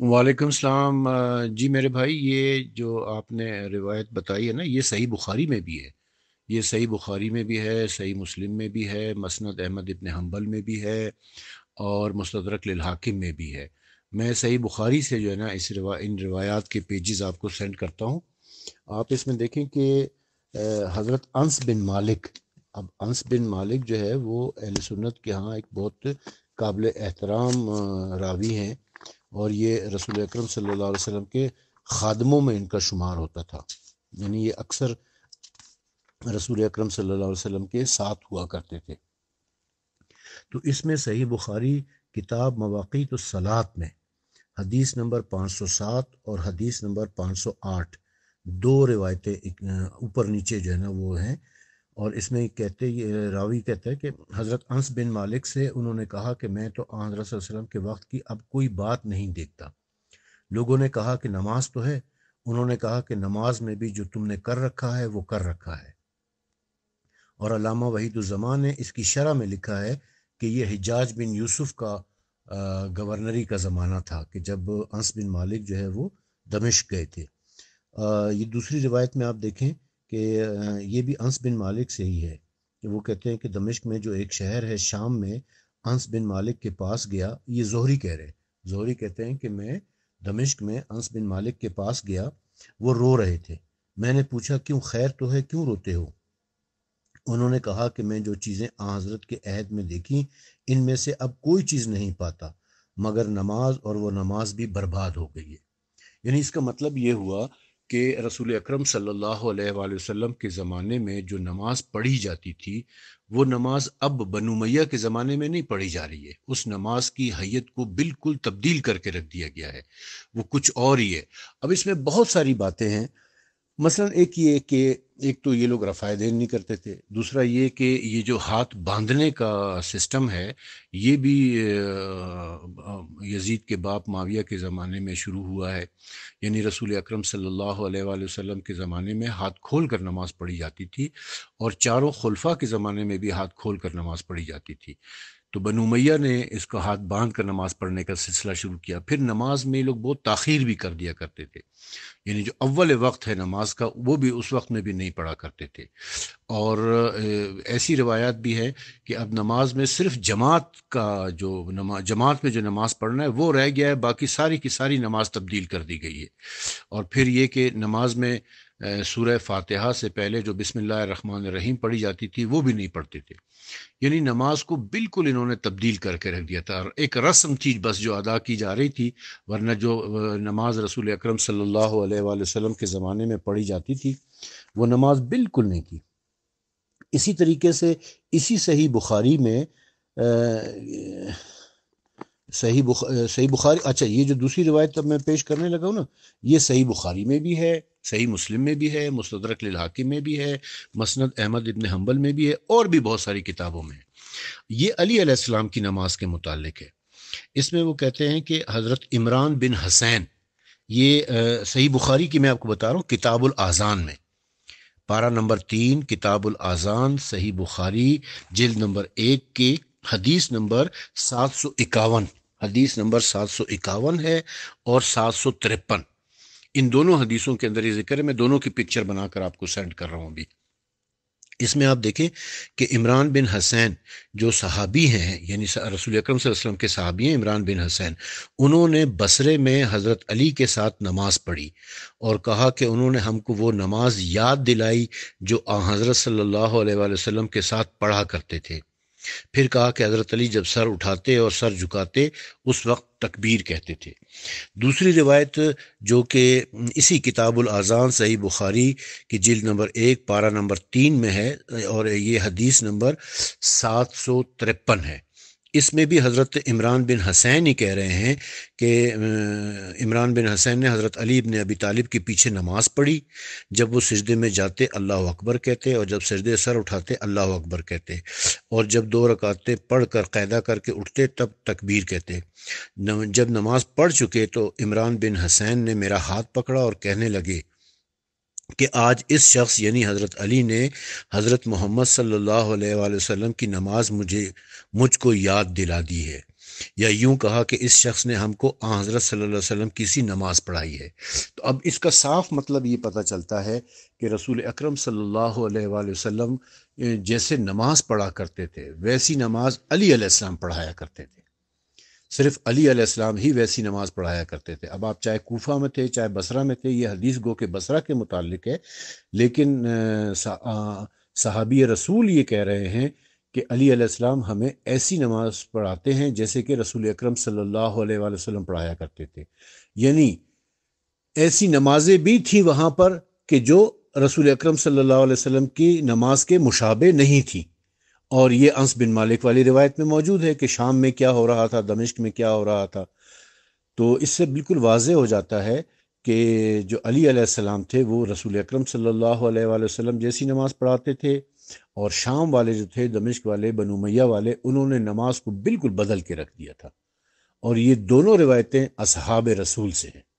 वालेकुम सलाम। जी मेरे भाई, ये जो आपने रिवायत बताई है ना, ये सही बुखारी में भी है। ये सही बुखारी में भी है, सही मुस्लिम में भी है, मसनद अहमद इब्न हंबल में भी है, और मुस्तदरक लिल हाकिम में भी है। मैं सही बुखारी से जो है ना इन रिवायात के पेजेस आपको सेंड करता हूँ। आप इसमें देखें कि हज़रत अंस बिन मालिक, अब अंस बिन मालिक जो है वो अहले सुन्नत के यहाँ एक बहुत काबिल एहतराम रावी हैं, और ये रसूल अकरम सल्लल्लाहु अलैहि वसल्लम के खादमों में इनका शुमार होता था। यानी ये अक्सर रसूल अकरम सल्लल्लाहु अलैहि वसल्लम के साथ हुआ करते थे। तो इसमें सही बुखारी किताब मवाक़ीत सलात में हदीस नंबर 507 और हदीस नंबर 508 दो रिवायतें ऊपर नीचे जो है ना वो हैं। और इसमें कहते ये रावी कहता है कि हज़रत अंस बिन मालिक से उन्होंने कहा कि मैं तो हज़रत सल्लल्लाहु अलैहि वसल्लम के वक्त की अब कोई बात नहीं देखता। लोगों ने कहा कि नमाज तो है। उन्होंने कहा कि नमाज में भी जो तुमने कर रखा है वो कर रखा है। और अल्लामा वहीदुज़्ज़मान ने इसकी शरह में लिखा है कि ये हिज्जाज बिन यूसुफ का गवर्नरी का ज़माना था कि जब अंस बिन मालिक जो है वो दमिश्क गए थे। ये दूसरी रिवायत में आप देखें कि ये भी अंस बिन मालिक से ही है कि वो कहते हैं कि दमिश्क में जो एक शहर है शाम में, अंस बिन मालिक के पास गया। ये जोहरी कह रहे हैं। जोहरी कहते हैं कि मैं दमिश्क में अंस बिन मालिक के पास गया, वो रो रहे थे। मैंने पूछा क्यों, खैर तो है, क्यों रोते हो? उन्होंने कहा कि मैं जो चीज़ें आ हज़रत के अहद में देखी, इनमें से अब कोई चीज़ नहीं पाता मगर नमाज, और वो नमाज भी बर्बाद हो गई है। यानी इसका मतलब ये हुआ कि रसूल अकरम सल्लल्लाहु अलैहि वसल्लम के ज़माने में जो नमाज पढ़ी जाती थी, वो नमाज अब बनु उमय्या के ज़माने में नहीं पढ़ी जा रही है। उस नमाज की हैयत को बिल्कुल तब्दील करके रख दिया गया है, वो कुछ और ही है। अब इसमें बहुत सारी बातें हैं। मसलन एक ये कि एक तो ये लोग रफ़ाए देन नहीं करते थे। दूसरा ये कि ये जो हाथ बांधने का सिस्टम है, ये भी यजीद के बाप माविया के ज़माने में शुरू हुआ है। यानी रसूल अकरम सल्लल्लाहु अलैहि वसल्लम के ज़माने में हाथ खोल कर नमाज़ पढ़ी जाती थी, और चारों खुलफा के ज़माने में भी हाथ खोल कर नमाज़ पढ़ी जाती थी। तो बनु उमैया ने इसको हाथ बांध कर नमाज़ पढ़ने का सिलसिला शुरू किया। फिर नमाज में ये लोग बहुत ताख़ीर भी कर दिया करते थे। यानी जो अव्वल वक्त है नमाज का, वो भी उस वक्त में भी नहीं पढ़ा करते थे। और ऐसी रिवायात भी है कि अब नमाज में सिर्फ जमात का जो नमाज, जमात में जो नमाज पढ़ना है वो रह गया है, बाकी सारी की सारी नमाज तब्दील कर दी गई है। और फिर ये कि नमाज में सूरह फातिहा से पहले जो बिस्मिल्लाह रहमान रहीम पढ़ी जाती थी वो भी नहीं पढ़ते थे। यानी नमाज को बिल्कुल इन्होंने तब्दील करके रख दिया था, और एक रस्म थी बस जो अदा की जा रही थी। वरना जो नमाज रसूल अकरम सल्लल्लाहु अलैहि वसल्लम के ज़माने में पढ़ी जाती थी, वो नमाज बिल्कुल नहीं थी। इसी तरीके से इसी सही बुखारी में सही बुखारी, अच्छा, ये जो दूसरी रिवायत अब मैं पेश करने लगा हूँ ना, ये सही बुखारी में भी है, सही मुस्लिम में भी है, मुस्तदरक लिल हाकिम में भी है, मसनद अहमद इब्न हंबल में भी है, और भी बहुत सारी किताबों में है। ये अली अलैहिस्सलाम की नमाज के मुतालिक है। इसमें वो कहते हैं कि हज़रत इमरान बिन हसैन, ये सही बुखारी की मैं आपको बता रहा हूँ, किताबुल आज़ान में, पारा नंबर 3, किताबुल आज़ान, सही बुखारी, जिल्द नंबर 1 के हदीस नंबर 751, हदीस नंबर 751 है, और 753। इन दोनों हदीसों के अंदर ये जिक्र है। मैं दोनों की पिक्चर बनाकर आपको सेंड कर रहा हूँ अभी। इसमें आप देखें कि इमरान बिन हसैन जो सहाबी हैं, यानी रसूल अकरम सल्लल्लाहु अलैहि वसल्लम के सहाबी हैं इमरान बिन हसैन, उन्होंने बसरे में हज़रत अली के साथ नमाज पढ़ी, और कहा कि उन्होंने हमको वो नमाज याद दिलाई जो हज़रत सल्लल्लाहु अलैहि वसल्लम के साथ पढ़ा करते थे। फिर कहा कि हज़रत अली जब सर उठाते और सर झुकाते उस वक्त तकबीर कहते थे। दूसरी रिवायत जो कि इसी किताबुल आज़ान सही बुखारी की जिल्द नंबर 1 पारा नंबर 3 में है, और ये हदीस नंबर 753 है। इसमें भी हज़रत इमरान बिन हसैन ही कह रहे हैं कि इमरान बिन हसैन ने हज़रत अली इब्न अबी तालिब के पीछे नमाज पढ़ी। जब वो सिजदे में जाते अल्लाह अकबर कहते, और जब सिजदे सर उठाते अल्लाह अकबर कहते, और जब 2 रकातें पढ़ कर क़ैदा करके उठते तब तकबीर कहते। जब नमाज पढ़ चुके तो इमरान बिन हसैन ने मेरा हाथ पकड़ा और कहने लगे कि आज इस शख्स यानी हज़रत अली ने हज़रत मोहम्मद सल्लल्लाहु अलैहि वसल्लम की नमाज मुझको याद दिला दी है। یا یوں کہا کہ اس شخص نے ہم کو آن حضرت صلی اللہ علیہ وسلم کی سی نماز پڑھائی ہے۔ تو اب اس کا صاف مطلب یہ پتہ چلتا ہے کہ رسول اکرم صلی اللہ علیہ وآلہ وسلم جیسے نماز پڑھا کرتے تھے ویسی نماز علی علیہ السلام پڑھایا کرتے تھے۔ صرف علی علیہ السلام ہی ویسی نماز پڑھایا کرتے تھے۔ اب آپ چاہے کوفہ میں تھے چاہے بصرہ میں تھے، یہ حدیث گو کہ بصرہ کے متعلق ہے، لیکن صحابی رسول یہ کہہ رہے ہیں کہ علی علیہ السلام ہمیں ایسی نماز پڑھاتے ہیں جیسے کہ رسول اکرم صلی اللہ علیہ وآلہ وسلم پڑھایا کرتے تھے۔ یعنی ایسی نمازیں بھی تھیں وہاں پر کہ جو رسول اکرم صلی اللہ علیہ وسلم کی نماز کے مشابہ نہیں تھی۔ اور یہ انس بن مالک والی روایت میں موجود ہے کہ شام میں کیا ہو رہا تھا، دمشق میں کیا ہو رہا تھا۔ تو اس سے بالکل واضح ہو جاتا ہے کہ جو علی علیہ السلام تھے وہ رسول اکرم صلی اللہ علیہ وآلہ وسلم جیسی نماز پڑھاتے تھے، اور شام والے جو تھے، دمشق والے، بنو امیہ والے، انہوں نے نماز کو بالکل بدل کے رکھ دیا تھا۔ اور یہ دونوں روایتیں اصحاب رسول سے ہیں۔